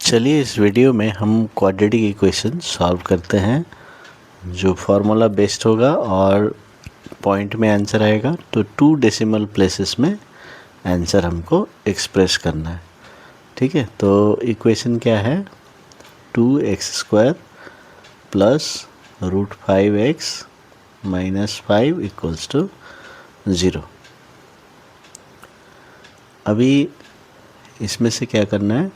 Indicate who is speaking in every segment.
Speaker 1: चलिए इस वीडियो में हम क्वाड्रेटिक इक्वेशन सॉल्व करते हैं जो फार्मूला बेस्ड होगा और पॉइंट में आंसर आएगा। तो 2 डेसिमल प्लेसेस में आंसर हमको एक्सप्रेस करना है। ठीक है, तो इक्वेशन क्या है? 2x² plus √5x minus 5 equals to 0। अभी इसमें से क्या करना है?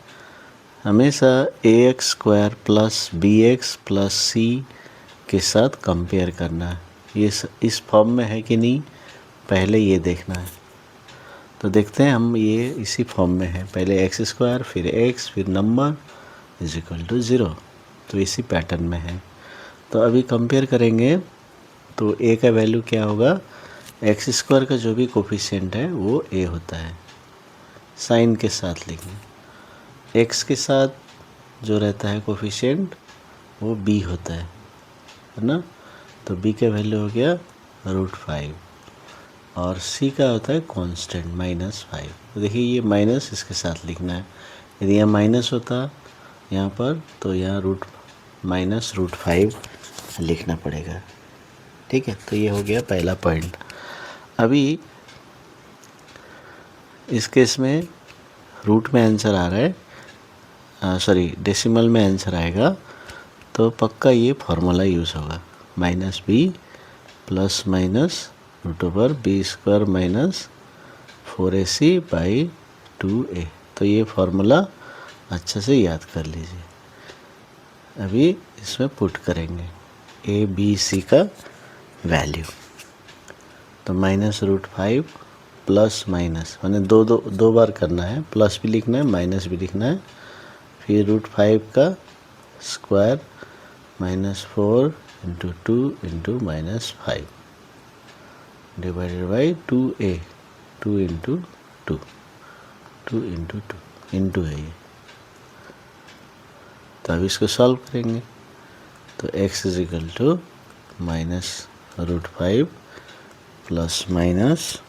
Speaker 1: हमेशा ax² plus bx plus c के साथ कंपेयर करना है। ये इस फॉर्म में है कि नहीं, पहले ये देखना है। तो देखते हैं हम, ये इसी फॉर्म में है। पहले x² फिर x फिर नंबर इज इक्वल टू 0। तो इसी पैटर्न में है। तो अभी कंपेयर करेंगे तो a का वैल्यू क्या होगा? x² का जो भी कोफिशिएंट है वो a होता है। साइन के साथ लिखेंगे। x के साथ जो रहता है कोफिशिएंट वो b होता है ना। तो b का वैल्यू हो गया √5 और c का होता है कांस्टेंट -5। तो देखिए ये माइनस इसके साथ लिखना है। यदि यहाँ माइनस होता यहाँ पर तो यहाँ -√5 लिखना पड़ेगा। ठीक है, तो ये हो गया पहला पॉइंट। अभी इस केस में रूट में आंसर आ रहा है, सॉरी डेसिमल में आंसर आएगा, तो पक्का ये फार्मूला यूज़ होगा। -b plus minus √b² minus 4ac/2a। तो ये फार्मूला अच्छे से याद कर लीजिए। अभी इसमें पुट करेंगे a b c का वैल्यू। तो -√5 प्लस माइनस मैंने दो बार करना है, प्लस भी लिखना है माइनस भी लिखना है। फिर √5 का square -4 × 2 × -5 divided by 2a, 2 × 2 into है ये। तो अब इसको सॉल्व करेंगे। तो x is equal to -√5 plus minus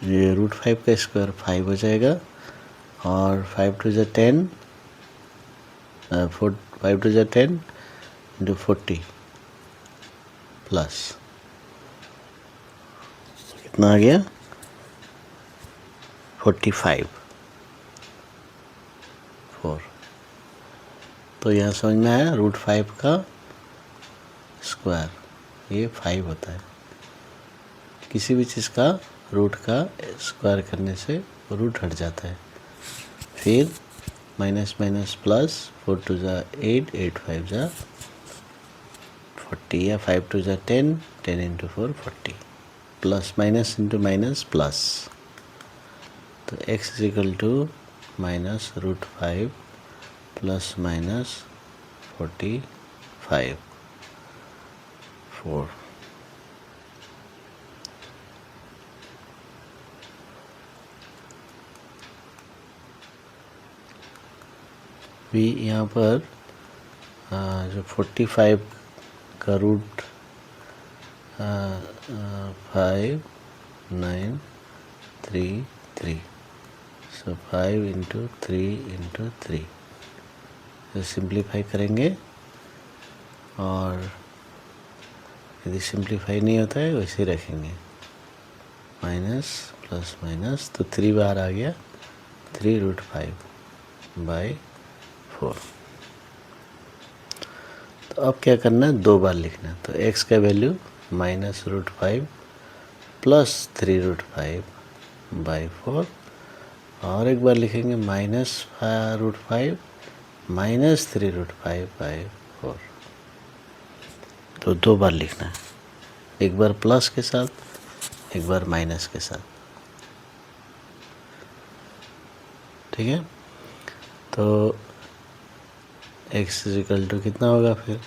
Speaker 1: ये √5 का स्क्वायर 5 हो जाएगा और 5 2 × 10 5 2 × 10 × 40 प्लस कितना आ गया? 45 4। तो यहाँ समझ में आया, √5 का स्क्वायर ये 5 होता है। किसी भी चीज़ का रूट का स्क्वायर करने से रूट हट जाता है। फिर माइनस माइनस प्लस 4 2 × 8 8 5 × 40 या 5 2 × 10 10 × 4 40 plus minus into minus plus. तो x is equal to -√5 plus minus 45 4। भी यहाँ पर जो 45 का रूट 5 9 3 3, सो 5 × 3 × 3 तो सिंप्लीफाई करेंगे। और यदि सिंप्लीफाई नहीं होता है वैसे ही रखेंगे, माइनस प्लस माइनस, तो 3 बार आ गया 3√5/4। तो अब क्या करना है? 2 बार लिखना है। तो x का वैल्यू -√5 प्लस 3√5/4 और एक बार लिखेंगे -√5 माइनस 3√5/4। तो 2 बार लिखना है, एक बार प्लस के साथ एक बार माइनस के साथ। ठीक है, तो x इज इक्वल टू कितना होगा फिर?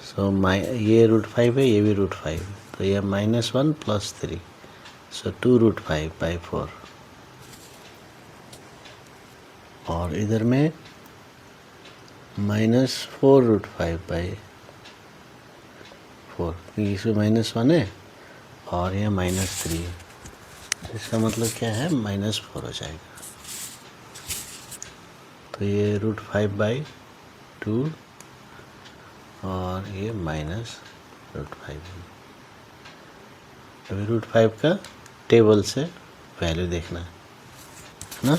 Speaker 1: सो ये √5 है, ये भी √5 है, तो यह -1 प्लस 3, सो 2√5/4। और इधर में -4√5/4, क्योंकि इसमें -1 है और यह -3 है। इसका मतलब क्या है? -4 हो जाएगा। तो ये √5/2 और ये -√5। अभी √5 का टेबल से वैल्यू देखना है ना,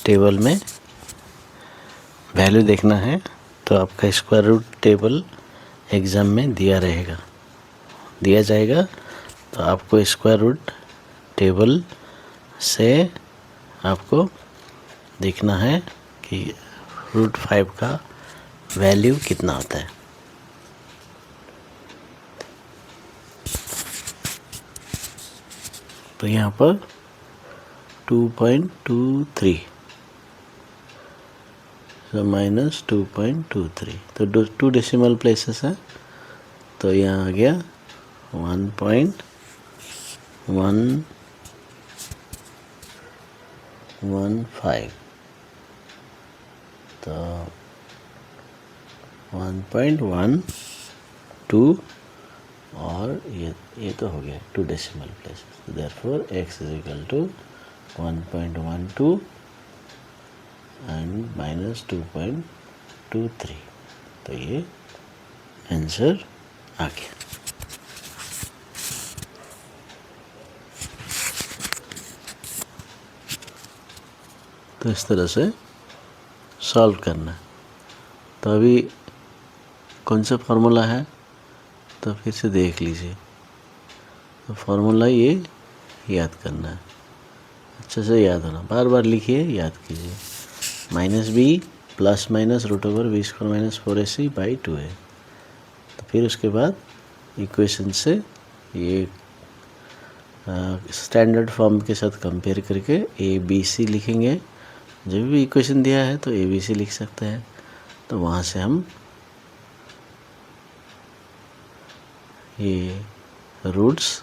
Speaker 1: टेबल में वैल्यू देखना है। तो आपका स्क्वायर रूट टेबल एग्ज़ाम में दिया जाएगा। तो आपको स्क्वायर रूट टेबल से आपको देखना है कि √5 का वैल्यू कितना होता है। तो यहाँ पर 2.23 -2.23, तो 2 डेसिमल प्लेसेस है। तो यहाँ आ गया 1.115। तो 1.12 और ये तो हो गया 2 decimal places. Therefore x = 1.12 and -2.23। तो ये आंसर आ गया। तो इस तरह से सॉल्व करना। तो अभी कौन सा फार्मूला है, तो फिर से देख लीजिए। तो फार्मूला ये याद करना है, अच्छे से याद होना, बार बार लिखिए, याद कीजिए। -b ± √b² - 4ac/2 है। तो फिर उसके बाद इक्वेशन से ये स्टैंडर्ड फॉर्म के साथ कंपेयर करके ABC लिखेंगे। जब भी इक्वेशन दिया है तो ABC लिख सकते हैं। तो वहाँ से हम ये रूट्स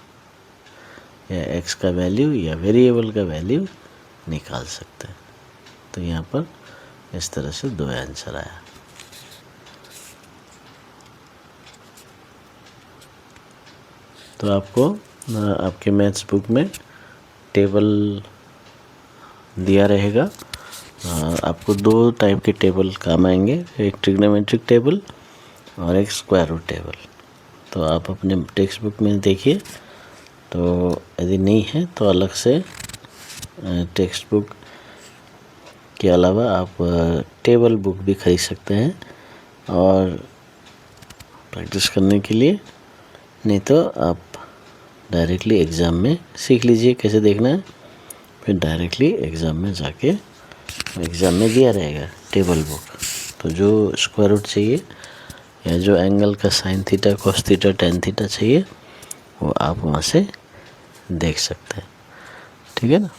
Speaker 1: या x का वैल्यू या वेरिएबल का वैल्यू निकाल सकते हैं। तो यहाँ पर इस तरह से 2 आंसर आया। तो आपको आपके मैथ्स बुक में टेबल दिया रहेगा। आपको 2 टाइप के टेबल काम आएंगे, एक ट्रिग्नोमेट्रिक टेबल और एक स्क्वायर रूट टेबल। तो आप अपने टेक्स्ट बुक में देखिए। तो यदि नहीं है तो अलग से टेक्स्ट बुक के अलावा आप टेबल बुक भी खरीद सकते हैं और प्रैक्टिस करने के लिए। नहीं तो आप डायरेक्टली एग्ज़ाम में सीख लीजिए कैसे देखना है, फिर डायरेक्टली एग्ज़ाम में जाके एग्ज़ाम में दिया रहेगा टेबल बुक। तो जो स्क्वायर रूट चाहिए या जो एंगल का sin θ, cos θ, tan θ चाहिए वो आप वहाँ से देख सकते हैं। ठीक है ना।